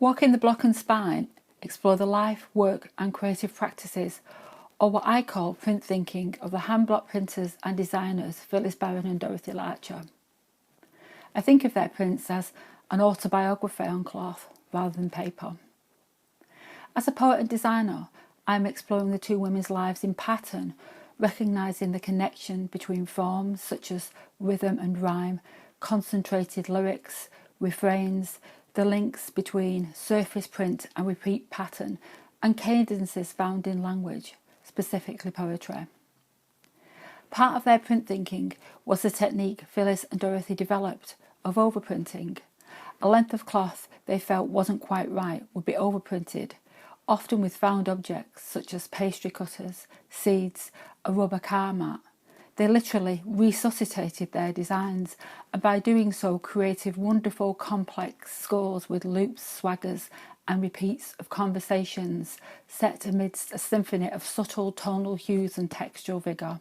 Walking the block and spine, explore the life, work and creative practices, or what I call print thinking, of the handblock printers and designers Phyllis Baron and Dorothy Larcher. I think of their prints as an autobiography on cloth rather than paper. As a poet and designer, I am exploring the two women's lives in pattern, recognising the connection between forms such as rhythm and rhyme, concentrated lyrics, refrains, the links between surface print and repeat pattern, and cadences found in language, specifically poetry. Part of their print thinking was the technique Phyllis and Dorothy developed of overprinting. A length of cloth they felt wasn't quite right would be overprinted, often with found objects such as pastry cutters, seeds, a rubber car mat. They literally resuscitated their designs, and by doing so created wonderful complex scores with loops, swaggers and repeats of conversations set amidst a symphony of subtle tonal hues and textural vigour.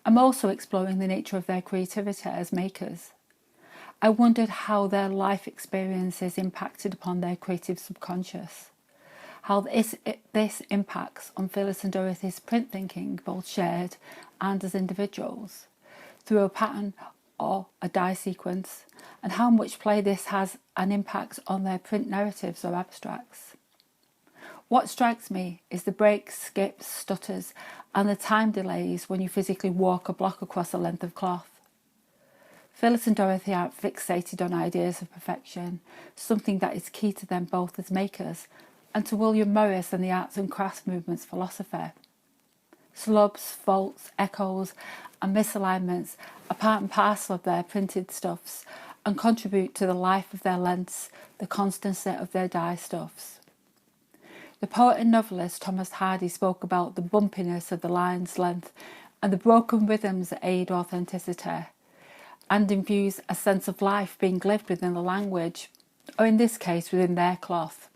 I'm also exploring the nature of their creativity as makers. I wondered how their life experiences impacted upon their creative subconscious, how this impacts on Phyllis and Dorothy's print thinking, both shared and as individuals, through a pattern or a die sequence, and how much play this has an impact on their print narratives or abstracts. What strikes me is the breaks, skips, stutters, and the time delays when you physically walk a block across a length of cloth. Phyllis and Dorothy are fixated on ideas of perfection, something that is key to them both as makers, and to William Morris and the arts and crafts movement's philosophy. Slubs, faults, echoes and misalignments are part and parcel of their printed stuffs and contribute to the life of their lengths, the constancy of their die stuffs. The poet and novelist Thomas Hardy spoke about the bumpiness of the line's length and the broken rhythms that aid authenticity and infuse a sense of life being lived within the language, or in this case within their cloth.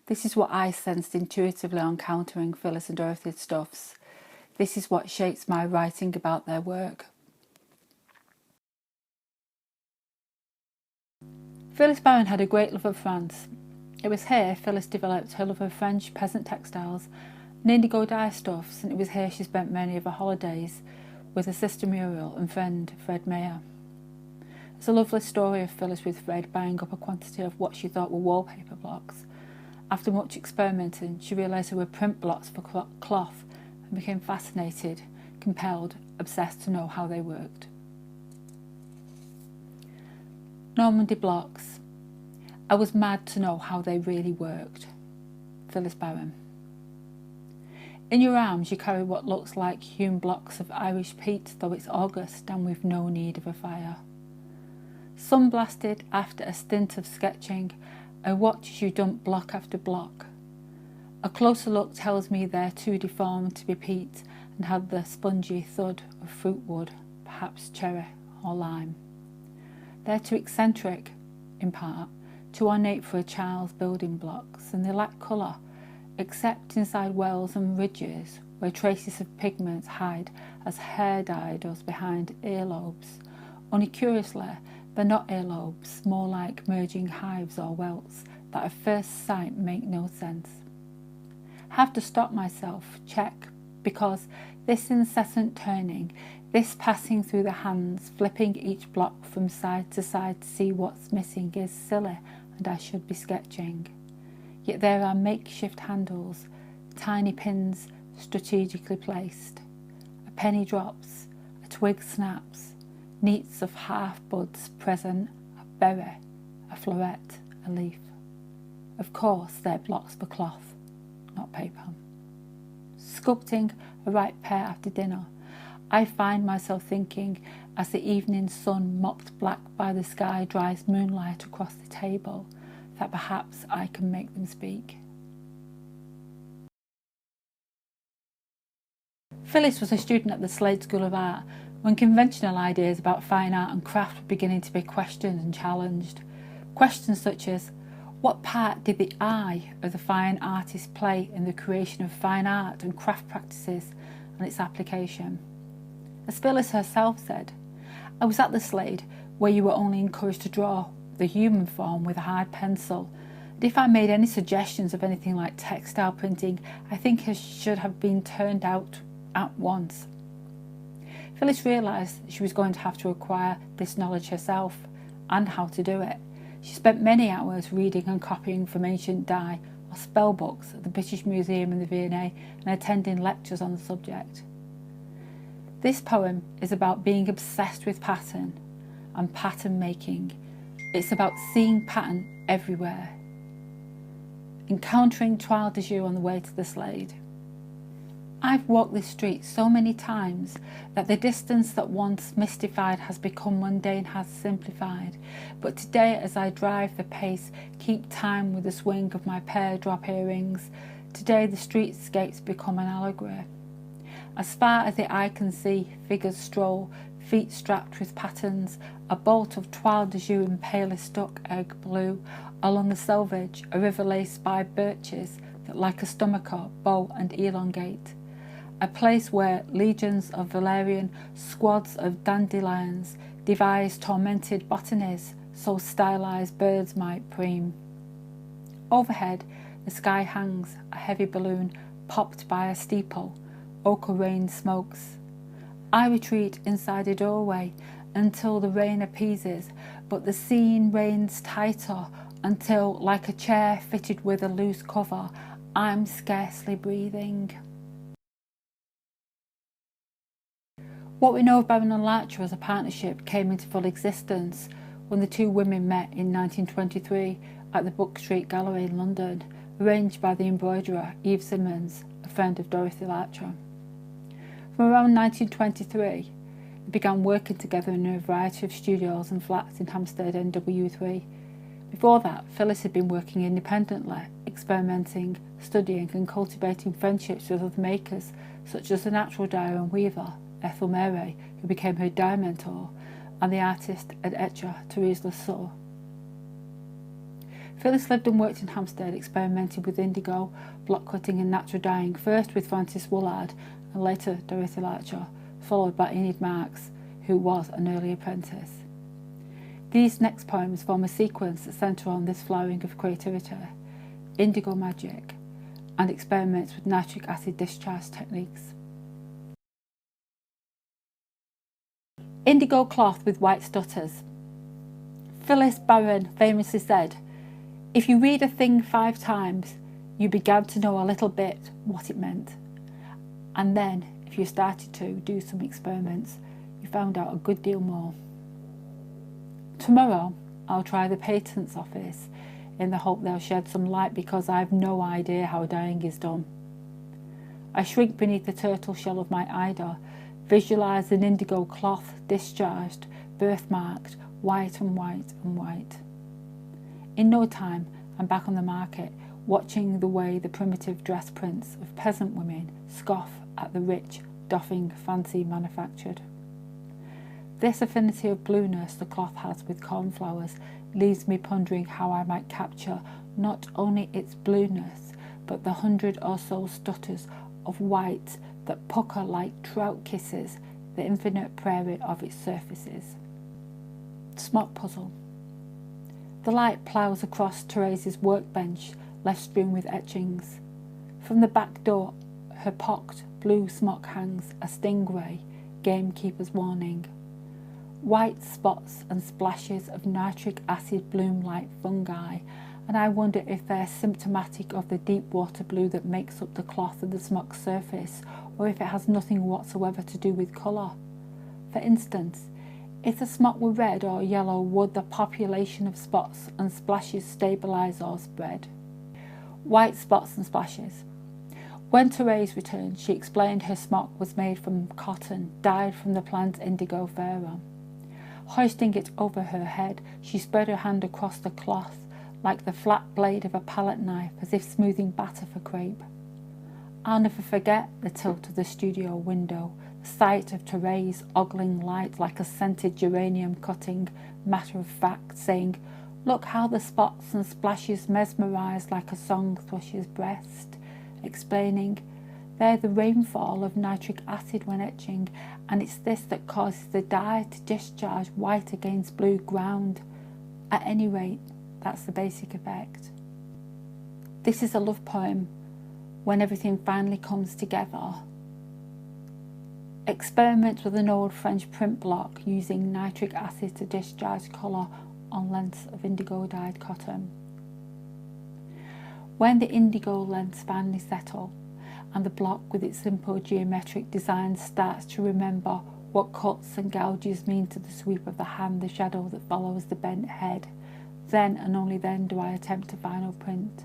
This is what I sensed intuitively on encountering Phyllis and Dorothy's stuffs. This is what shapes my writing about their work. Phyllis Baron had a great love of France. It was here Phyllis developed her love of French peasant textiles and indigo dye stuffs, and it was here she spent many of her holidays with her sister Muriel and friend Fred Mayer. There's a lovely story of Phyllis with Fred buying up a quantity of what she thought were wallpaper blocks. After much experimenting, she realised they were print blocks for cloth and became fascinated, compelled, obsessed to know how they worked. Normandy blocks. I was mad to know how they really worked. Phyllis Baron. In your arms you carry what looks like hewn blocks of Irish peat, though it's August and we've no need of a fire. Sun blasted after a stint of sketching, I watch as you dump block after block. A closer look tells me they're too deformed to be peat and have the spongy thud of fruit wood, perhaps cherry or lime. They're too eccentric, in part, too ornate for a child's building blocks, and they lack colour, except inside wells and ridges where traces of pigments hide as hair dye does behind earlobes. Only curiously, they're not earlobes, more like merging hives or welts that at first sight make no sense. Have to stop myself, check, because this incessant turning, this passing through the hands, flipping each block from side to side to see what's missing is silly, and I should be sketching. Yet there are makeshift handles, tiny pins strategically placed. A penny drops, a twig snaps, neats of half buds present, a berry, a floret, a leaf. Of course they're blocks for cloth, not paper. Sculpting a ripe pear after dinner, I find myself thinking as the evening sun mopped black by the sky dries moonlight across the table, that perhaps I can make them speak. Phyllis was a student at the Slade School of Art when conventional ideas about fine art and craft were beginning to be questioned and challenged. Questions such as, what part did the eye of the fine artist play in the creation of fine art and craft practices and its application? As Phyllis herself said, I was at the Slade where you were only encouraged to draw the human form with a hard pencil, And if I made any suggestions of anything like textile printing, I think it should have been turned out at once. Phyllis realised she was going to have to acquire this knowledge herself, and how to do it. She spent many hours reading and copying from ancient dye or spell books at the British Museum in the V&A and attending lectures on the subject. This poem is about being obsessed with pattern and pattern making. It's about seeing pattern everywhere, encountering toile de jour on the way to the Slade. I've walked this street so many times that the distance that once mystified has become mundane, has simplified. But today, as I drive the pace, keep time with the swing of my pear drop earrings, today the streetscapes become an allegory. As far as the eye can see, figures stroll, feet strapped with patterns, a bolt of toile de jour in palest duck egg blue, along the selvage, a river laced by birches that like a stomacher bow and elongate. A place where legions of valerian, squads of dandelions, devise tormented botanies, so stylized birds might preen. Overhead, the sky hangs, a heavy balloon popped by a steeple, ochre rain smokes. I retreat inside a doorway until the rain appeases, but the scene rains tighter until, like a chair fitted with a loose cover, I'm scarcely breathing. What we know of Barron and Larcher as a partnership came into full existence when the two women met in 1923 at the Brook Street Gallery in London, arranged by the embroiderer Eve Simmons, a friend of Dorothy Larcher. From around 1923, they began working together in a variety of studios and flats in Hampstead NW3. Before that, Phyllis had been working independently, experimenting, studying and cultivating friendships with other makers such as the natural dyer and weaver Ethel Mary, who became her dye mentor, and the artist and etcher Therese Lasso. Phyllis lived and worked in Hampstead, experimenting with indigo, block cutting and natural dyeing, first with Frances Woolard and later Dorothy Larcher, followed by Enid Marks, who was an early apprentice. These next poems form a sequence that centre on this flowering of creativity, Indigo Magic, and experiments with nitric acid discharge techniques. Indigo cloth with white stutters. Phyllis Baron famously said, "If you read a thing 5 times, you began to know a little bit what it meant. And then, if you started to do some experiments, you found out a good deal more." Tomorrow, I'll try the Patents Office in the hope they'll shed some light, because I've no idea how dyeing is done. I shrink beneath the turtle shell of my Ida, visualise an indigo cloth discharged, birthmarked, white and white and white. In no time, I'm back on the market, watching the way the primitive dress prints of peasant women scoff at the rich, doffing fancy manufactured. This affinity of blueness the cloth has with cornflowers leaves me pondering how I might capture not only its blueness, but the 100 or so stutters of white that pucker like trout kisses the infinite prairie of its surfaces. Smock puzzle. The light ploughs across Therese's workbench, left strewn with etchings. From the back door, her pocked blue smock hangs a stingray, gamekeeper's warning. White spots and splashes of nitric acid bloom like fungi, and I wonder if they're symptomatic of the deep water blue that makes up the cloth of the smock surface, or if it has nothing whatsoever to do with colour. For instance, if the smock were red or yellow, would the population of spots and splashes stabilise or spread? White spots and splashes. When Therese returned, she explained her smock was made from cotton, dyed from the plant Indigo Verum. Hoisting it over her head, she spread her hand across the cloth like the flat blade of a palette knife, as if smoothing batter for crepe. I'll never forget the tilt of the studio window, the sight of Therese ogling light like a scented geranium cutting, matter of fact, saying, "Look how the spots and splashes mesmerise like a song thrush's breast," explaining, "They're the rainfall of nitric acid when etching, and it's this that causes the dye to discharge white against blue ground. At any rate, that's the basic effect." This is a love poem when everything finally comes together. Experiment with an old French print block using nitric acid to discharge colour on lengths of indigo dyed cotton. When the indigo lengths finally settle and the block with its simple geometric design starts to remember what cuts and gouges mean to the sweep of the hand, the shadow that follows the bent head, then and only then do I attempt a final print.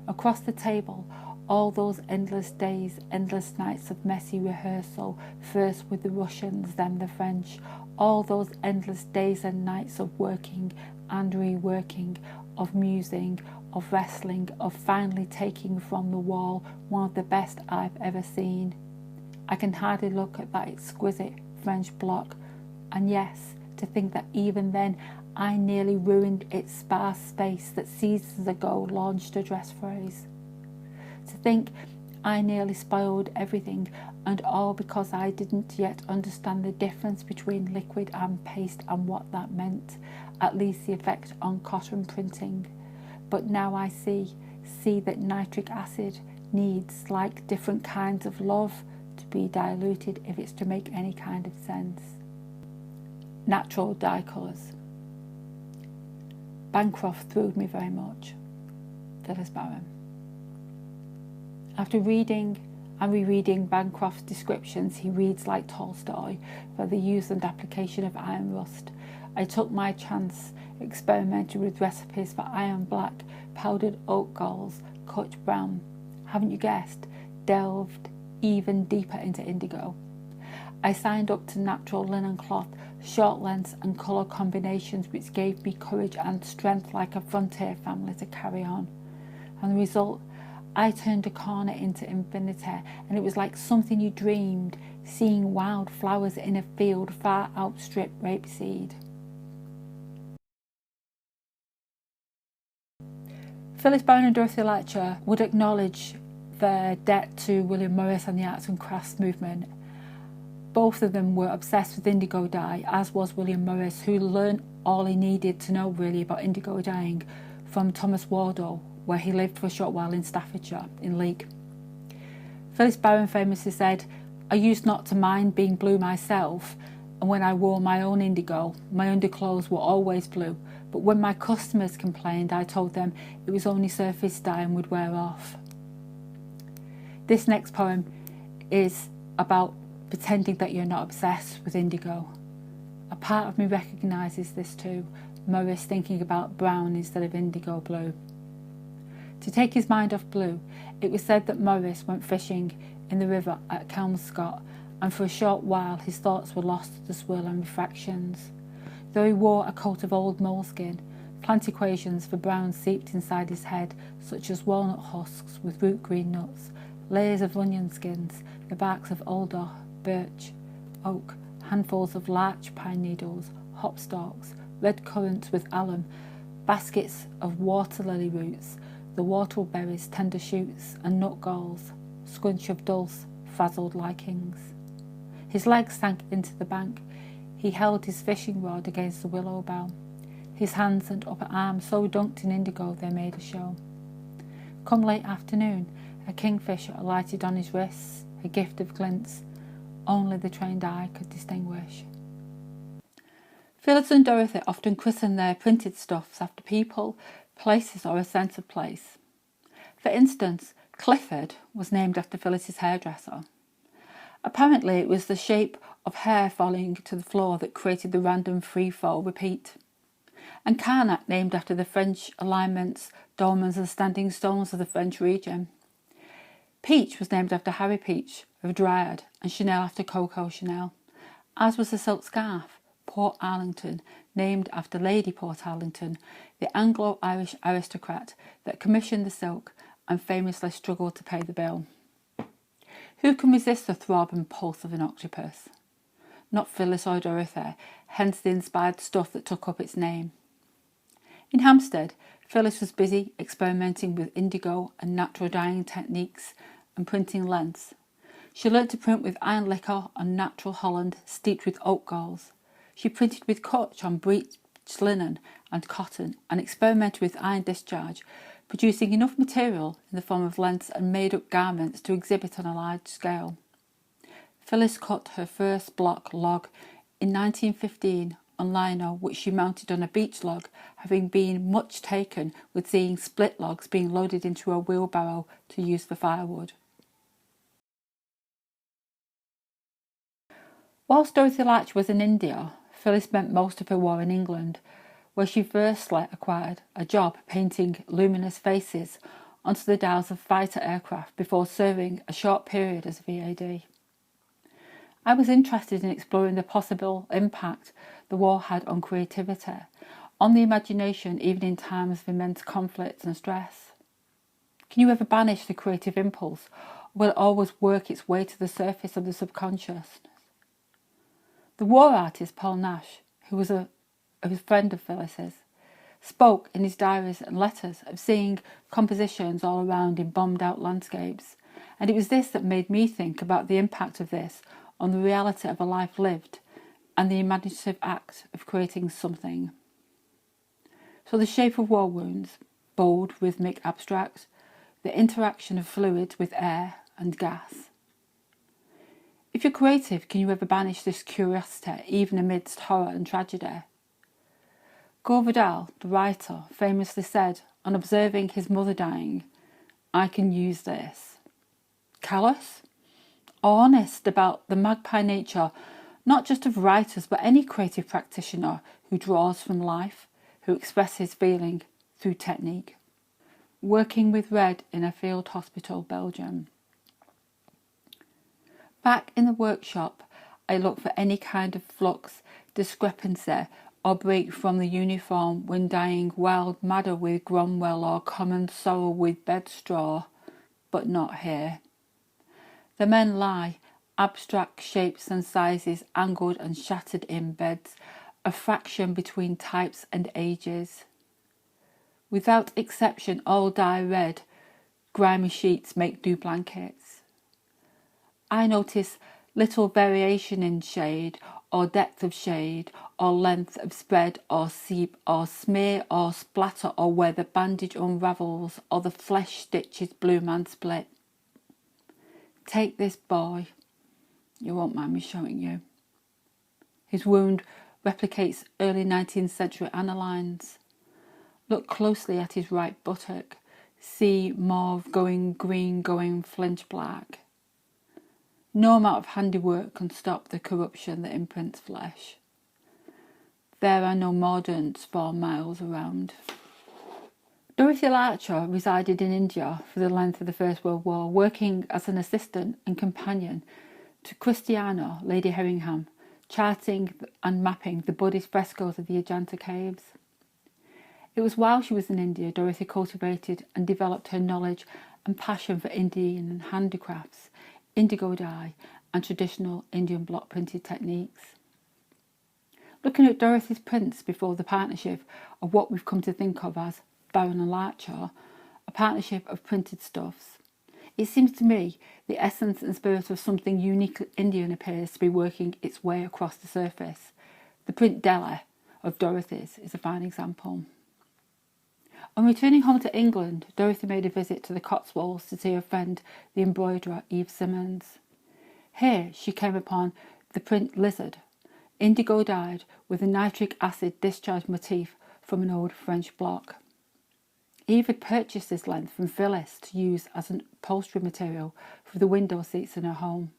Across the table, all those endless days, endless nights of messy rehearsal, first with the Russians, then the French, all those endless days and nights of working and reworking, of musing, of wrestling, of finally taking from the wall one of the best I've ever seen. I can hardly look at that exquisite French block, and yes, to think that even then I nearly ruined its sparse space that seasons ago launched a dress phrase. To think I nearly spoiled everything, and all because I didn't yet understand the difference between liquid and paste and what that meant, at least the effect on cotton printing. But now I see that nitric acid needs, like different kinds of love, to be diluted if it's to make any kind of sense. Natural dye colours. Bancroft thrilled me very much. Phyllis Baron. After reading and rereading Bancroft's descriptions, he reads like Tolstoy, for the use and application of iron rust. I took my chance, experimented with recipes for iron black, powdered oak galls, Kutch brown. Haven't you guessed? Delved even deeper into indigo. I signed up to natural linen cloth, short lengths and colour combinations which gave me courage and strength like a frontier family to carry on. And the result, I turned a corner into infinity, and it was like something you dreamed, seeing wild flowers in a field far outstrip rapeseed. Phyllis Baron and Dorothy Larcher would acknowledge their debt to William Morris and the arts and crafts movement. Both of them were obsessed with indigo dye, as was William Morris, who learned all he needed to know really about indigo dyeing from Thomas Wardle, where he lived for a short while in Staffordshire, in Leek. Phyllis Baron famously said, "I used not to mind being blue myself, and when I wore my own indigo, my underclothes were always blue, but when my customers complained, I told them it was only surface dye and would wear off." This next poem is about pretending that you're not obsessed with indigo. A part of me recognises this too, Morris thinking about brown instead of indigo blue. To take his mind off blue, it was said that Morris went fishing in the river at Kelmscott, and for a short while his thoughts were lost to the swirl and refractions. Though he wore a coat of old moleskin, plant equations for brown seeped inside his head, such as walnut husks with root green nuts, layers of onion skins, the barks of alder, birch, oak, handfuls of larch pine needles, hop stalks, red currants with alum, baskets of water lily roots, the whortleberries, tender shoots, and nut galls, scrunch of dulse, frazzled likings. His legs sank into the bank. He held his fishing rod against the willow bough. His hands and upper arms so dunked in indigo they made a show. Come late afternoon, a kingfisher alighted on his wrists, a gift of glints only the trained eye could distinguish. Phyllis and Dorothy often christened their printed stuffs after people, places, or a sense of place. For instance, Clifford was named after Phyllis's hairdresser. Apparently it was the shape of hair falling to the floor that created the random free-fall repeat. And Karnak named after the French alignments, dolmens and standing stones of the French region. Peach was named after Harry Peach of Dryad, and Chanel after Coco Chanel, as was the silk scarf, Port Arlington, named after Lady Port Arlington, the Anglo-Irish aristocrat that commissioned the silk and famously struggled to pay the bill. Who can resist the throb and pulse of an octopus? Not Phyllis or Dorothy, hence the inspired stuff that took up its name. In Hampstead, Phyllis was busy experimenting with indigo and natural dyeing techniques and printing lengths. She learnt to print with iron liquor on natural holland steeped with oak galls. She printed with Kutch on bleached linen and cotton and experimented with iron discharge, producing enough material in the form of lengths and made-up garments to exhibit on a large scale. Phyllis cut her first block log in 1915 on lino, which she mounted on a beech log, having been much taken with seeing split logs being loaded into a wheelbarrow to use for firewood. Whilst Dorothy Larcher was in India, Phyllis spent most of her war in England, where she firstly acquired a job painting luminous faces onto the dials of fighter aircraft before serving a short period as a VAD. I was interested in exploring the possible impact the war had on creativity, on the imagination even in times of immense conflict and stress. Can you ever banish the creative impulse, or will it always work its way to the surface of the subconscious? The war artist Paul Nash, who was a friend of Phyllis's, spoke in his diaries and letters of seeing compositions all around in bombed-out landscapes, and it was this that made me think about the impact of this on the reality of a life lived and the imaginative act of creating something. So the shape of war wounds, bold, rhythmic, abstract, the interaction of fluids with air and gas. If you're creative, can you ever banish this curiosity even amidst horror and tragedy? Gore Vidal, the writer, famously said, on observing his mother dying, "I can use this." Callous? Or honest about the magpie nature, not just of writers, but any creative practitioner who draws from life, who expresses feeling through technique. Working with Red in a field hospital, Belgium. Back in the workshop, I look for any kind of flux, discrepancy, or break from the uniform when dying wild madder with Cromwell or common sorrow with bed straw, but not here. The men lie, abstract shapes and sizes, angled and shattered in beds, a fraction between types and ages. Without exception, all dye red, grimy sheets make new blankets. I notice little variation in shade, or depth of shade, or length of spread, or seep, or smear, or splatter, or where the bandage unravels, or the flesh stitches bloom and split. Take this boy. You won't mind me showing you. His wound replicates early 19th century anilines. Look closely at his right buttock. See mauve going green, going flinch black. No amount of handiwork can stop the corruption that imprints flesh. There are no mordants for miles around. Dorothy Larcher resided in India for the length of the First World War, working as an assistant and companion to Christiana, Lady Herringham, charting and mapping the Buddhist frescoes of the Ajanta caves. It was while she was in India Dorothy cultivated and developed her knowledge and passion for Indian handicrafts, indigo dye and traditional Indian block printed techniques. Looking at Dorothy's prints before the partnership of what we've come to think of as Barron and Larcher, a partnership of printed stuffs, it seems to me the essence and spirit of something uniquely Indian appears to be working its way across the surface. The print Delhi of Dorothy's is a fine example. On returning home to England, Dorothy made a visit to the Cotswolds to see her friend, the embroiderer Eve Simmons. Here she came upon the print Lizard, indigo dyed with a nitric acid discharge motif from an old French block. Eve had purchased this length from Phyllis to use as an upholstery material for the window seats in her home.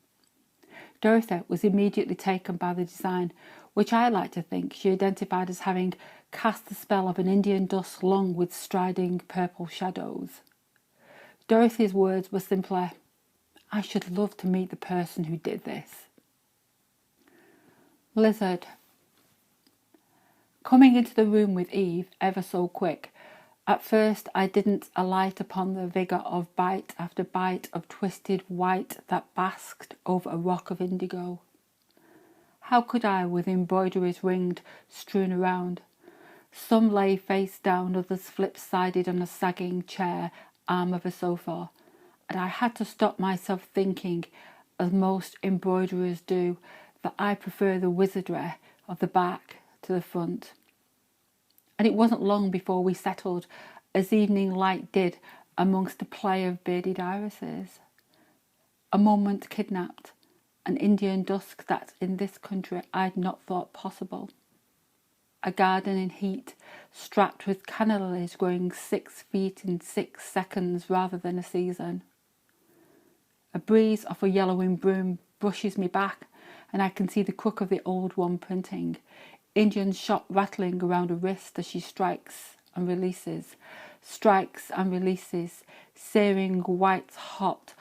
Dorothy was immediately taken by the design, which I like to think she identified as having cast the spell of an Indian dusk long with striding purple shadows. Dorothy's words were simply, "I should love to meet the person who did this." Lizard. Coming into the room with Eve ever so quick, at first I didn't alight upon the vigour of bite after bite of twisted white that basked over a rock of indigo. How could I, with embroideries ringed, strewn around? Some lay face down, others flip-sided on a sagging chair, arm of a sofa, and I had to stop myself thinking, as most embroiderers do, that I prefer the wizardry of the back to the front. And it wasn't long before we settled as evening light did amongst a play of bearded irises. A moment kidnapped, an Indian dusk that in this country I'd not thought possible. A garden in heat, strapped with canna lilies growing 6 feet in 6 seconds rather than a season. A breeze off a yellowing broom brushes me back, and I can see the crook of the old one printing, Indian shot rattling around a wrist as she strikes and releases, searing white hot,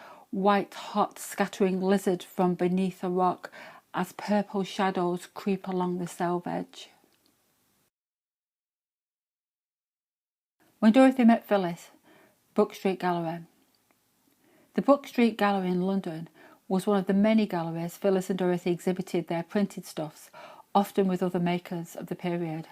scattering lizard from beneath a rock as purple shadows creep along the selvage edge. When Dorothy met Phyllis, Brook Street Gallery. The Brook Street Gallery in London was one of the many galleries Phyllis and Dorothy exhibited their printed stuffs, often with other makers of the period.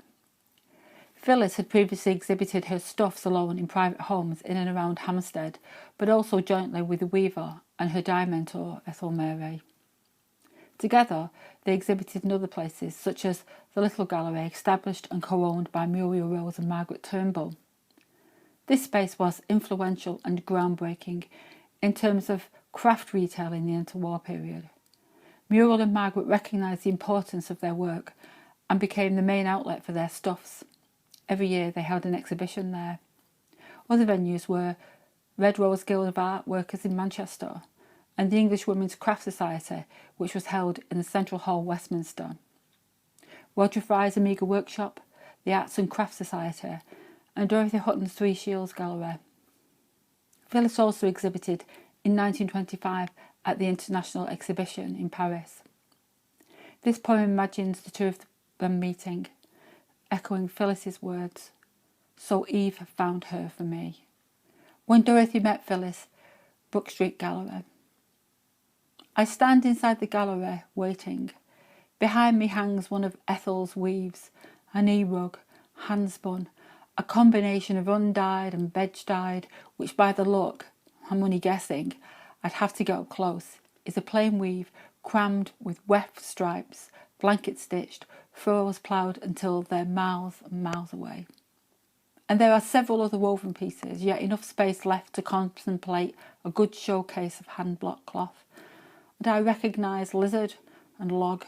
Phyllis had previously exhibited her stuffs alone in private homes in and around Hampstead, but also jointly with the weaver and her dye mentor, Ethel Mary. Together, they exhibited in other places, such as the Little Gallery, established and co-owned by Muriel Rose and Margaret Turnbull. This space was influential and groundbreaking in terms of craft retail in the interwar period. Muriel and Margaret recognised the importance of their work and became the main outlet for their stuffs. Every year they held an exhibition there. Other venues were Red Rose Guild of Art Workers in Manchester and the English Women's Craft Society, which was held in the Central Hall, Westminster. Roger Fry's Amiga Workshop, the Arts and Crafts Society, and Dorothy Hutton's Three Shields Gallery. Phyllis also exhibited in 1925 at the International Exhibition in Paris. This poem imagines the two of them meeting, echoing Phyllis's words, "So Eve found her for me." When Dorothy met Phyllis, Brook Street Gallery. I stand inside the gallery, waiting. Behind me hangs one of Ethel's weaves, a knee rug, handspun, a combination of undyed and bedge-dyed, which by the look, I'm only guessing, I'd have to get up close, is a plain weave crammed with weft stripes, blanket stitched, furrows ploughed until they're miles and miles away. And there are several other woven pieces, yet enough space left to contemplate a good showcase of hand-block cloth. And I recognise lizard and log,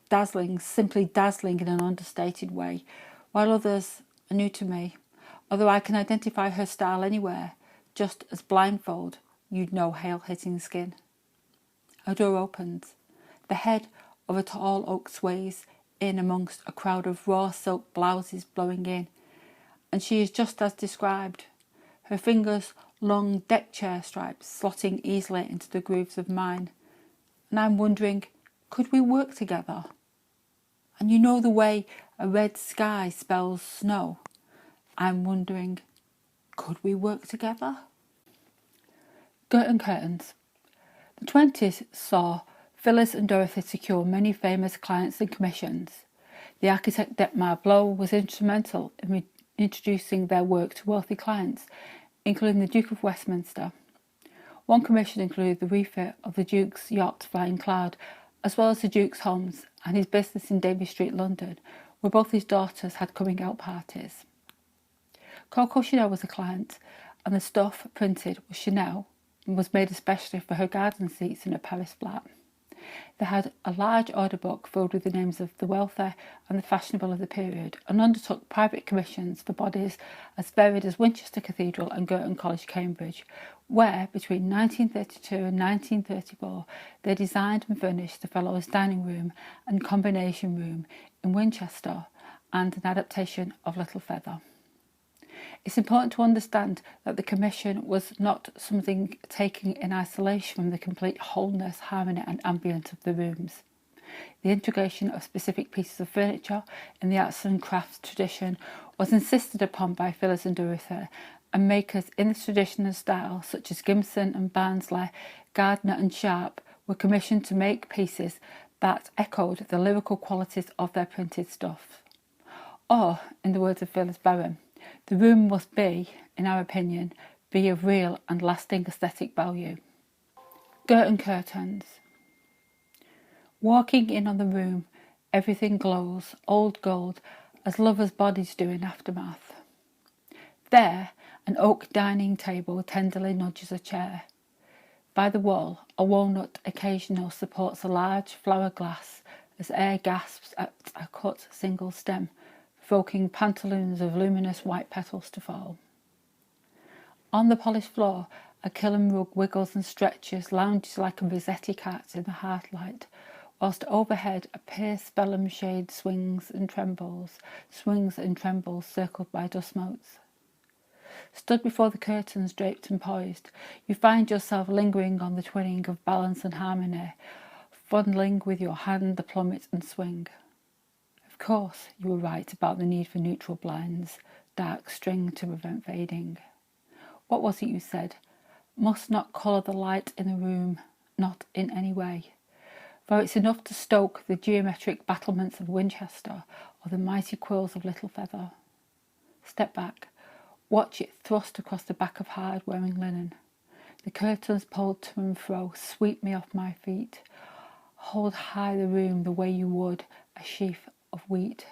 dazzling, simply dazzling in an understated way, while others are new to me, although I can identify her style anywhere, just as blindfold you'd know hail hitting skin. A door opens. The head of a tall oak sways in amongst a crowd of raw silk blouses blowing in, and she is just as described, her fingers long deck chair stripes slotting easily into the grooves of mine, and I'm wondering, could we work together? And you know the way a red sky spells snow? I'm wondering, could we work together? Curtain curtains. The 20th saw Phyllis and Dorothy secure many famous clients and commissions. The architect Detmar Blow was instrumental in introducing their work to wealthy clients, including the Duke of Westminster. One commission included the refit of the Duke's yacht Flying Cloud, as well as the Duke's homes and his business in Davy Street, London, where both his daughters had coming-out parties. Coco Chanel was a client, and the stuff printed was Chanel and was made especially for her garden seats in a Paris flat. They had a large order book filled with the names of the wealthy and the fashionable of the period, and undertook private commissions for bodies as varied as Winchester Cathedral and Girton College, Cambridge, where, between 1932 and 1934, they designed and furnished the Fellows' dining room and combination room in Winchester and an adaptation of Little Feather. It's important to understand that the commission was not something taken in isolation from the complete wholeness, harmony and ambience of the rooms. The integration of specific pieces of furniture in the arts and crafts tradition was insisted upon by Phyllis and Dorothy, and makers in this tradition and style, such as Gimson and Barnsley, Gardner and Sharp, were commissioned to make pieces that echoed the lyrical qualities of their printed stuff. Or, in the words of Phyllis Baron, the room must be, in our opinion, be of real and lasting aesthetic value. Girton curtains. Walking in on the room, everything glows, old gold, as lovers' bodies do in aftermath. There, an oak dining table tenderly nudges a chair. By the wall, a walnut occasional supports a large flower glass as air gasps at a cut single stem, provoking pantaloons of luminous white petals to fall. On the polished floor, a Killam rug wiggles and stretches, lounges like a Rossetti cat in the hearthlight, whilst overhead a pierced vellum shade swings and trembles circled by dust motes. Stood before the curtains draped and poised, you find yourself lingering on the twinning of balance and harmony, fondling with your hand the plummet and swing. Of course, you were right about the need for neutral blinds, dark string to prevent fading. What was it you said? Must not colour the light in the room, not in any way. For it's enough to stoke the geometric battlements of Winchester or the mighty quills of Little Feather. Step back. Watch it thrust across the back of hard-wearing linen. The curtains pulled to and fro sweep me off my feet. Hold high the room the way you would a sheaf of wheat.